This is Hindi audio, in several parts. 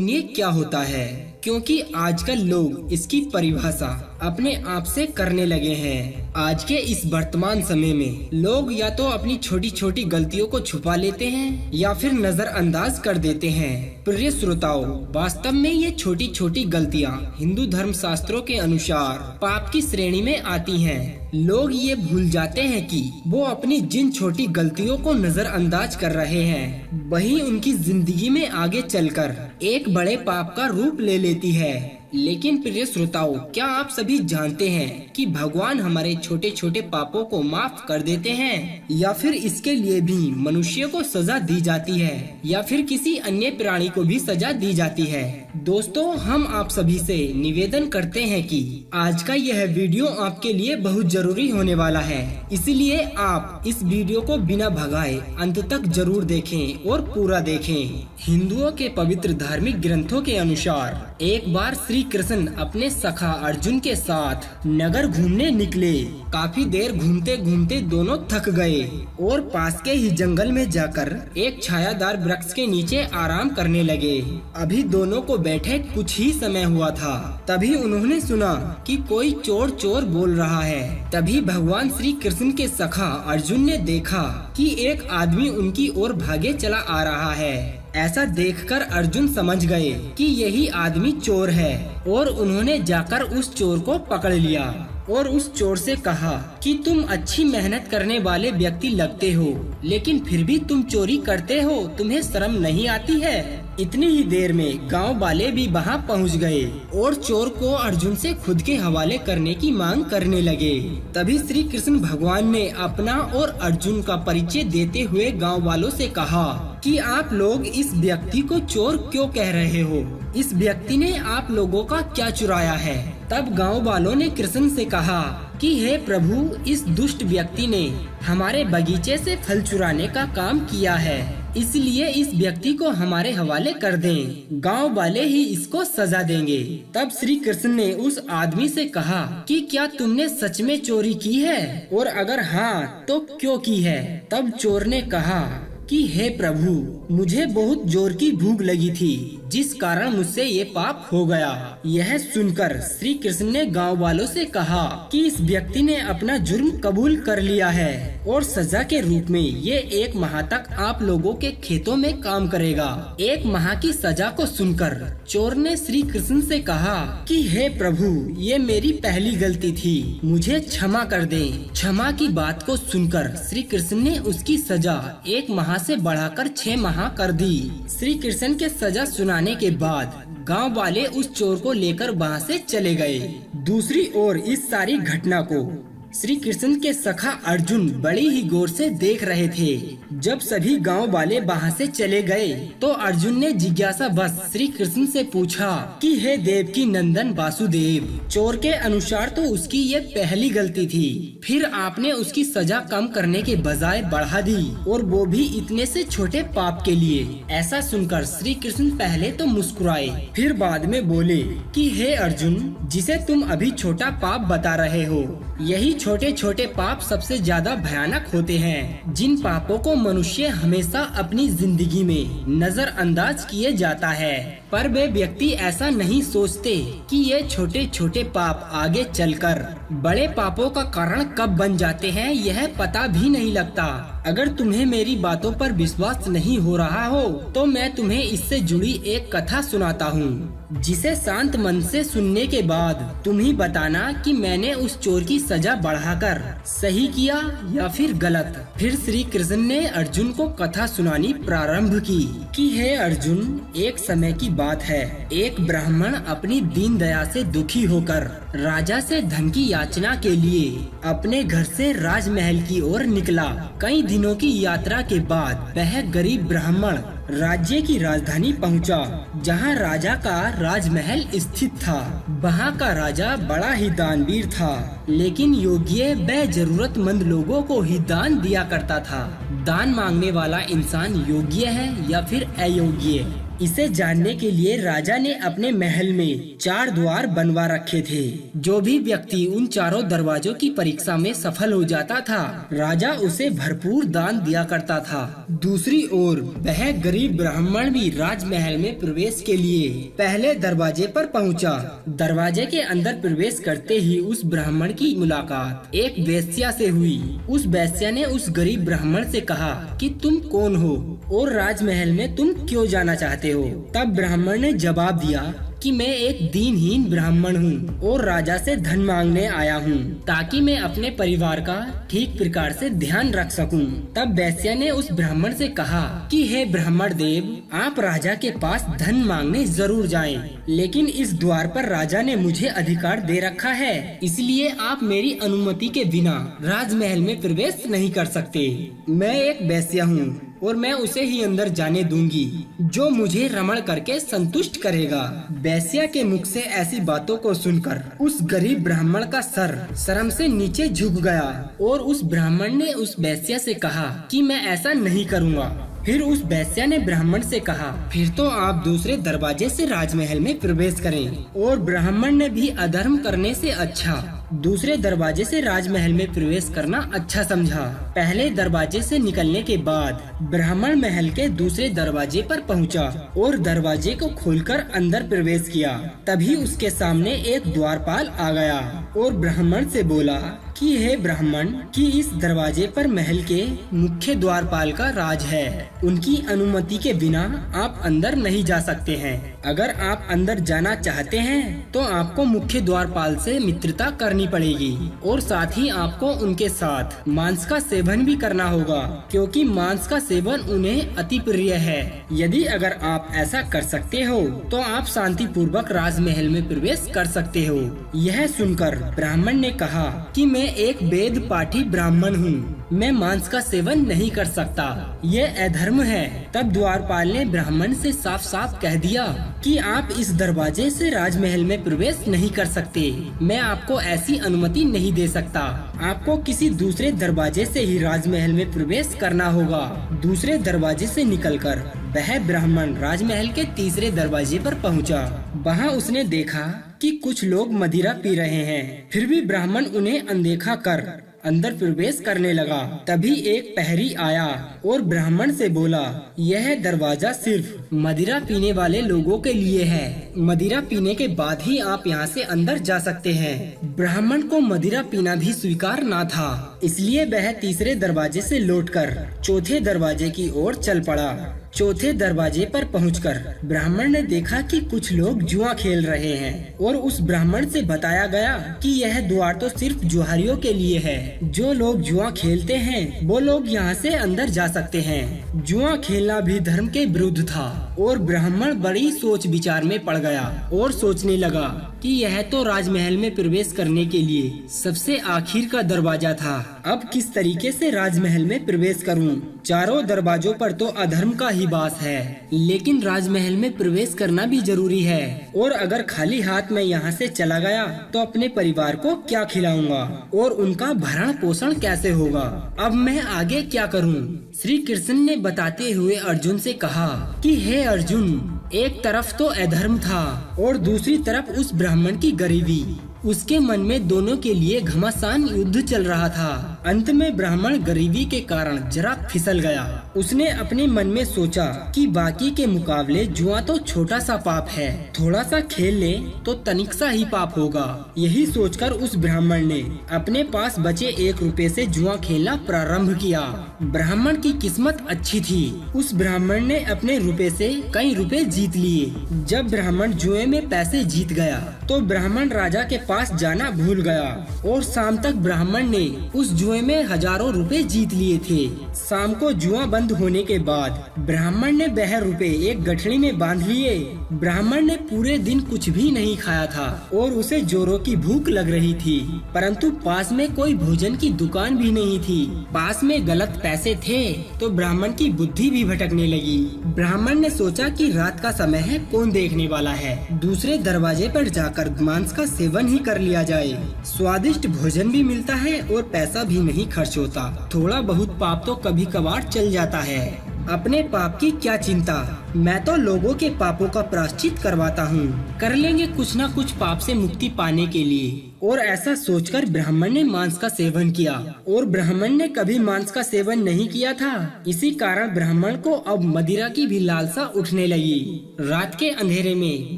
ये क्या होता है, क्योंकि आजकल लोग इसकी परिभाषा अपने आप से करने लगे हैं। आज के इस वर्तमान समय में लोग या तो अपनी छोटी छोटी गलतियों को छुपा लेते हैं या फिर नजरअंदाज कर देते हैं। प्रिय श्रोताओं, वास्तव में ये छोटी छोटी गलतियाँ हिंदू धर्म शास्त्रों के अनुसार पाप की श्रेणी में आती हैं। लोग ये भूल जाते हैं कि वो अपनी जिन छोटी गलतियों को नजरअंदाज कर रहे हैं वही उनकी जिंदगी में आगे चलकर एक बड़े पाप का रूप ले लेती है। लेकिन प्रिय श्रोताओं, क्या आप सभी जानते हैं कि भगवान हमारे छोटे छोटे पापों को माफ कर देते हैं, या फिर इसके लिए भी मनुष्य को सजा दी जाती है या फिर किसी अन्य प्राणी को भी सजा दी जाती है। दोस्तों, हम आप सभी से निवेदन करते हैं कि आज का यह वीडियो आपके लिए बहुत जरूरी होने वाला है, इसलिए आप इस वीडियो को बिना भगाए अंत तक जरूर देखें और पूरा देखें। हिंदुओं के पवित्र धार्मिक ग्रंथों के अनुसार एक बार श्री कृष्ण अपने सखा अर्जुन के साथ नगर घूमने निकले। काफी देर घूमते घूमते दोनों थक गए और पास के ही जंगल में जाकर एक छायादार वृक्ष के नीचे आराम करने लगे। अभी दोनों को बैठे कुछ ही समय हुआ था, तभी उन्होंने सुना कि कोई चोर चोर बोल रहा है। तभी भगवान श्री कृष्ण के सखा अर्जुन ने देखा कि एक आदमी उनकी ओर भागे चला आ रहा है। ऐसा देखकर अर्जुन समझ गए कि यही आदमी चोर है और उन्होंने जाकर उस चोर को पकड़ लिया और उस चोर से कहा कि तुम अच्छी मेहनत करने वाले व्यक्ति लगते हो, लेकिन फिर भी तुम चोरी करते हो, तुम्हें शर्म नहीं आती है। इतनी ही देर में गांव वाले भी वहां पहुंच गए और चोर को अर्जुन से खुद के हवाले करने की मांग करने लगे। तभी श्री कृष्ण भगवान ने अपना और अर्जुन का परिचय देते हुए गांव वालों से कहा कि आप लोग इस व्यक्ति को चोर क्यों कह रहे हो? इस व्यक्ति ने आप लोगों का क्या चुराया है? तब गांव वालों ने कृष्ण से कहा कि हे प्रभु, इस दुष्ट व्यक्ति ने हमारे बगीचे से फल चुराने का काम किया है, इसलिए इस व्यक्ति को हमारे हवाले कर दें। गांव वाले ही इसको सजा देंगे। तब श्री कृष्ण ने उस आदमी से कहा कि क्या तुमने सच में चोरी की है, और अगर हाँ तो क्यों की है? तब चोर ने कहा कि हे प्रभु, मुझे बहुत जोर की भूख लगी थी, जिस कारण मुझसे ये पाप हो गया। यह सुनकर श्री कृष्ण ने गांव वालों से कहा कि इस व्यक्ति ने अपना जुर्म कबूल कर लिया है और सजा के रूप में ये 1 माह तक आप लोगों के खेतों में काम करेगा। 1 माह की सजा को सुनकर चोर ने श्री कृष्ण से कहा कि हे प्रभु, ये मेरी पहली गलती थी, मुझे क्षमा कर दें। क्षमा की बात को सुनकर श्री कृष्ण ने उसकी सजा 1 माह से बढ़ाकर 6 माह कर दी। श्री कृष्ण के सजा सुनाने के बाद गांव वाले उस चोर को लेकर वहां से चले गए। दूसरी ओर इस सारी घटना को श्री कृष्ण के सखा अर्जुन बड़ी ही गौर से देख रहे थे। जब सभी गांव वाले वहां से चले गए तो अर्जुन ने जिज्ञासा बस श्री कृष्ण से पूछा कि हे देवकी नंदन वासुदेव, चोर के अनुसार तो उसकी ये पहली गलती थी, फिर आपने उसकी सजा कम करने के बजाय बढ़ा दी, और वो भी इतने से छोटे पाप के लिए। ऐसा सुनकर श्री कृष्ण पहले तो मुस्कुराए, फिर बाद में बोले कि हे अर्जुन, जिसे तुम अभी छोटा पाप बता रहे हो, यही छोटे छोटे पाप सबसे ज्यादा भयानक होते हैं, जिन पापों को मनुष्य हमेशा अपनी जिंदगी में नजरअंदाज किए जाता है। पर वे व्यक्ति ऐसा नहीं सोचते कि ये छोटे छोटे पाप आगे चलकर बड़े पापों का कारण कब बन जाते हैं, यह पता भी नहीं लगता। अगर तुम्हें मेरी बातों पर विश्वास नहीं हो रहा हो तो मैं तुम्हें इससे जुड़ी एक कथा सुनाता हूँ, जिसे शांत मन से सुनने के बाद तुम ही बताना कि मैंने उस चोर की सजा बढ़ाकर सही किया या फिर गलत। फिर श्री कृष्ण ने अर्जुन को कथा सुनानी प्रारंभ की कि हे अर्जुन, एक समय की बात है, एक ब्राह्मण अपनी दीन दया से दुखी होकर राजा से धन की याचना के लिए अपने घर से राजमहल की ओर निकला। कई दिनों की यात्रा के बाद वह गरीब ब्राह्मण राज्य की राजधानी पहुंचा, जहां राजा का राजमहल स्थित था। वहां का राजा बड़ा ही दानवीर था, लेकिन योग्य व जरूरतमंद लोगों को ही दान दिया करता था। दान मांगने वाला इंसान योग्य है या फिर अयोग्य, इसे जानने के लिए राजा ने अपने महल में 4 द्वार बनवा रखे थे। जो भी व्यक्ति उन चारों दरवाजों की परीक्षा में सफल हो जाता था, राजा उसे भरपूर दान दिया करता था। दूसरी ओर वह गरीब ब्राह्मण भी राजमहल में प्रवेश के लिए पहले दरवाजे पर पहुंचा। दरवाजे के अंदर प्रवेश करते ही उस ब्राह्मण की मुलाकात एक वेश्या से हुई। उस वेश्या ने उस गरीब ब्राह्मण से कहा कि तुम कौन हो और राजमहल में तुम क्यों जाना चाहते हो। तब ब्राह्मण ने जवाब दिया कि मैं एक दीनहीन ब्राह्मण हूँ और राजा से धन मांगने आया हूँ ताकि मैं अपने परिवार का ठीक प्रकार से ध्यान रख सकूँ। तब वैश्या ने उस ब्राह्मण से कहा कि हे ब्राह्मण देव, आप राजा के पास धन मांगने जरूर जाएं, लेकिन इस द्वार पर राजा ने मुझे अधिकार दे रखा है, इसलिए आप मेरी अनुमति के बिना राजमहल में प्रवेश नहीं कर सकते। मैं एक वैश्या हूँ और मैं उसे ही अंदर जाने दूंगी जो मुझे रमण करके संतुष्ट करेगा। वैश्या के मुख से ऐसी बातों को सुनकर उस गरीब ब्राह्मण का सर शर्म से नीचे झुक गया और उस ब्राह्मण ने उस वैश्या से कहा कि मैं ऐसा नहीं करूँगा। फिर उस वैश्या ने ब्राह्मण से कहा, फिर तो आप दूसरे दरवाजे से राजमहल में प्रवेश करें। और ब्राह्मण ने भी अधर्म करने से अच्छा दूसरे दरवाजे से राजमहल में प्रवेश करना अच्छा समझा। पहले दरवाजे से निकलने के बाद ब्राह्मण महल के दूसरे दरवाजे पर पहुंचा और दरवाजे को खोलकर अंदर प्रवेश किया। तभी उसके सामने एक द्वारपाल आ गया और ब्राह्मण से बोला कि हे ब्राह्मण, कि इस दरवाजे पर महल के मुख्य द्वारपाल का राज है। उनकी अनुमति के बिना आप अंदर नहीं जा सकते हैं। अगर आप अंदर जाना चाहते हैं तो आपको मुख्य द्वारपाल से मित्रता करनी पड़ेगी और साथ ही आपको उनके साथ मांस का सेवन भी करना होगा, क्योंकि मांस का सेवन उन्हें अति प्रिय है। यदि अगर आप ऐसा कर सकते हो तो आप शांति पूर्वक राजमहल में प्रवेश कर सकते हो। यह सुनकर ब्राह्मण ने कहा कि मैं एक वेद पाठी ब्राह्मण हूँ, मैं मांस का सेवन नहीं कर सकता, ये अधर्म है। तब द्वारपाल ने ब्राह्मण से साफ साफ कह दिया कि आप इस दरवाजे से राजमहल में प्रवेश नहीं कर सकते, मैं आपको ऐसी अनुमति नहीं दे सकता। आपको किसी दूसरे दरवाजे से ही राजमहल में प्रवेश करना होगा। दूसरे दरवाजे से निकलकर वह ब्राह्मण राजमहल के तीसरे दरवाजे पर पहुंचा। वहां उसने देखा कि कुछ लोग मदिरा पी रहे हैं, फिर भी ब्राह्मण उन्हें अनदेखा कर अंदर प्रवेश करने लगा। तभी एक प्रहरी आया और ब्राह्मण से बोला, यह दरवाजा सिर्फ मदिरा पीने वाले लोगों के लिए है, मदिरा पीने के बाद ही आप यहाँ से अंदर जा सकते हैं। ब्राह्मण को मदिरा पीना भी स्वीकार न था, इसलिए वह तीसरे दरवाजे से लौटकर चौथे दरवाजे की ओर चल पड़ा। चौथे दरवाजे पर पहुंचकर ब्राह्मण ने देखा कि कुछ लोग जुआ खेल रहे हैं और उस ब्राह्मण से बताया गया कि यह द्वार तो सिर्फ जुआरियों के लिए है। जो लोग जुआ खेलते हैं वो लोग यहाँ से अंदर जा सकते हैं। जुआ खेलना भी धर्म के विरुद्ध था और ब्राह्मण बड़ी सोच विचार में पड़ गया और सोचने लगा कि यह तो राजमहल में प्रवेश करने के लिए सबसे आखिर का दरवाजा था। अब किस तरीके से राजमहल में प्रवेश करूं? चारों दरवाजों पर तो अधर्म का ही वास है, लेकिन राजमहल में प्रवेश करना भी जरूरी है। और अगर खाली हाथ में यहाँ से चला गया तो अपने परिवार को क्या खिलाऊंगा और उनका भरण पोषण कैसे होगा? अब मैं आगे क्या करूं? श्री कृष्ण ने बताते हुए अर्जुन से कहा कि हे अर्जुन, एक तरफ तो अधर्म था और दूसरी तरफ उस ब्राह्मण की गरीबी। उसके मन में दोनों के लिए घमासान युद्ध चल रहा था। अंत में ब्राह्मण गरीबी के कारण जरा फिसल गया। उसने अपने मन में सोचा कि बाकी के मुकाबले जुआ तो छोटा सा पाप है, थोड़ा सा खेल ले तो तनिक सा ही पाप होगा। यही सोचकर उस ब्राह्मण ने अपने पास बचे 1 रुपए से जुआ खेलना प्रारंभ किया। ब्राह्मण की किस्मत अच्छी थी, उस ब्राह्मण ने अपने रुपए से कई रुपए जीत लिए। जब ब्राह्मण जुए में पैसे जीत गया तो ब्राह्मण राजा के पास जाना भूल गया और शाम तक ब्राह्मण ने उस जुए में हजारों रुपए जीत लिए थे। शाम को जुआ बंद होने के बाद ब्राह्मण ने वह रुपए एक गठरी में बांध लिए। ब्राह्मण ने पूरे दिन कुछ भी नहीं खाया था और उसे जोरों की भूख लग रही थी, परंतु पास में कोई भोजन की दुकान भी नहीं थी। पास में गलत पैसे थे तो ब्राह्मण की बुद्धि भी भटकने लगी। ब्राह्मण ने सोचा कि रात का समय है, कौन देखने वाला है, दूसरे दरवाजे पर जाकर मांस का सेवन ही कर लिया जाए। स्वादिष्ट भोजन भी मिलता है और पैसा भी नहीं खर्च होता। थोड़ा बहुत पाप तो कभी कभार चल जाता है। अपने पाप की क्या चिंता, मैं तो लोगों के पापों का प्रायश्चित करवाता हूँ, कर लेंगे कुछ न कुछ पाप से मुक्ति पाने के लिए। और ऐसा सोचकर ब्राह्मण ने मांस का सेवन किया, और ब्राह्मण ने कभी मांस का सेवन नहीं किया था। इसी कारण ब्राह्मण को अब मदिरा की भी लालसा उठने लगी। रात के अंधेरे में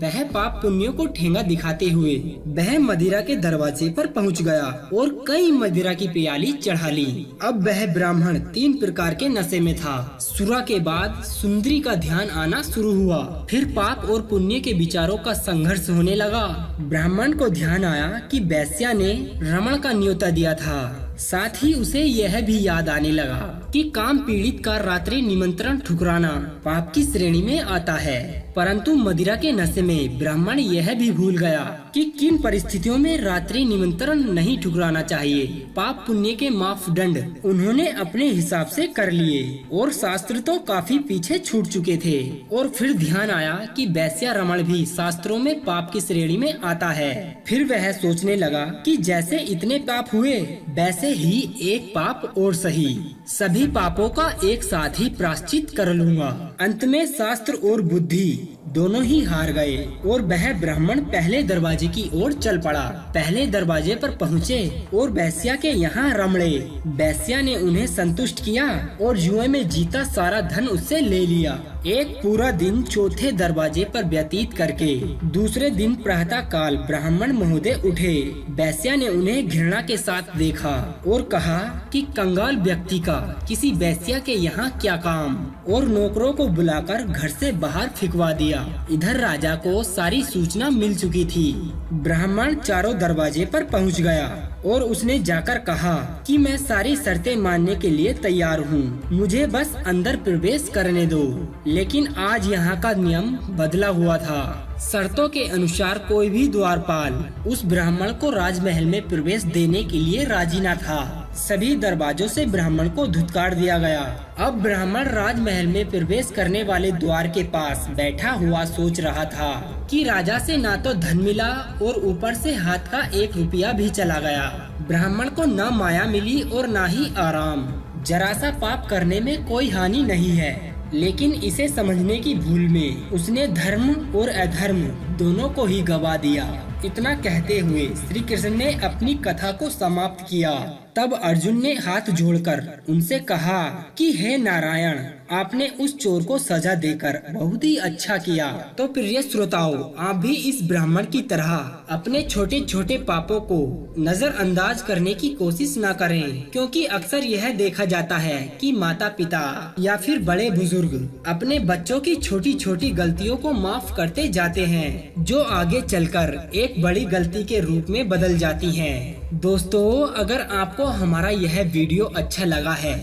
वह पाप पुण्यों को ठेंगा दिखाते हुए वह मदिरा के दरवाजे पर पहुंच गया और कई मदिरा की प्याली चढ़ा ली। अब वह ब्राह्मण 3 प्रकार के नशे में था। सुरा के बाद सुंदरी का ध्यान आना शुरू हुआ, फिर पाप और पुण्य के विचारों का संघर्ष होने लगा। ब्राह्मण को ध्यान आया कि वेश्या ने रमण का न्योता दिया था। साथ ही उसे यह भी याद आने लगा कि काम पीड़ित का रात्रि निमंत्रण ठुकराना पाप की श्रेणी में आता है। परंतु मदिरा के नशे में ब्राह्मण यह भी भूल गया कि किन परिस्थितियों में रात्रि निमंत्रण नहीं ठुकराना चाहिए। पाप पुण्य के मापदंड उन्होंने अपने हिसाब से कर लिए और शास्त्र तो काफी पीछे छूट चुके थे। और फिर ध्यान आया कि वेश्या रमण भी शास्त्रों में पाप की श्रेणी में आता है। फिर वह सोचने लगा कि जैसे इतने पाप हुए वैसे ही एक पाप और सही, सभी पापों का एक साथ ही प्रायश्चित कर लूंगा। अंत में शास्त्र और बुद्धि दोनों ही हार गए और वह ब्राह्मण पहले दरवाजे की ओर चल पड़ा। पहले दरवाजे पर पहुँचे और वेश्या के यहाँ रमड़े। वेश्या ने उन्हें संतुष्ट किया और जुए में जीता सारा धन उससे ले लिया। एक पूरा दिन चौथे दरवाजे पर व्यतीत करके दूसरे दिन प्रातः काल ब्राह्मण महोदय उठे। वेश्या ने उन्हें घृणा के साथ देखा और कहा कि कंगाल व्यक्ति का किसी वेश्या के यहाँ क्या काम, और नौकरों को बुलाकर घर से बाहर फिकवा दिया। इधर राजा को सारी सूचना मिल चुकी थी। ब्राह्मण चारों दरवाजे पर पहुंच गया और उसने जाकर कहा कि मैं सारी शर्तें मानने के लिए तैयार हूँ, मुझे बस अंदर प्रवेश करने दो। लेकिन आज यहाँ का नियम बदला हुआ था। शर्तों के अनुसार कोई भी द्वारपाल उस ब्राह्मण को राजमहल में प्रवेश देने के लिए राजी न था। सभी दरवाजों से ब्राह्मण को धुतकार दिया गया। अब ब्राह्मण राजमहल में प्रवेश करने वाले द्वार के पास बैठा हुआ सोच रहा था कि राजा से ना तो धन मिला और ऊपर से हाथ का 1 रुपया भी चला गया। ब्राह्मण को न माया मिली और न ही आराम। जरा सा पाप करने में कोई हानि नहीं है, लेकिन इसे समझने की भूल में उसने धर्म और अधर्म दोनों को ही गवा दिया। इतना कहते हुए श्री कृष्ण ने अपनी कथा को समाप्त किया। तब अर्जुन ने हाथ जोड़कर उनसे कहा कि हे नारायण, आपने उस चोर को सजा देकर बहुत ही अच्छा किया। तो प्रिय श्रोताओं, आप भी इस ब्राह्मण की तरह अपने छोटे छोटे पापों को नजरअंदाज करने की कोशिश न करें, क्योंकि अक्सर यह देखा जाता है कि माता पिता या फिर बड़े बुजुर्ग अपने बच्चों की छोटी छोटी गलतियों को माफ करते जाते हैं, जो आगे चलकर एक बड़ी गलती के रूप में बदल जाती हैं। दोस्तों, अगर आपको हमारा यह वीडियो अच्छा लगा है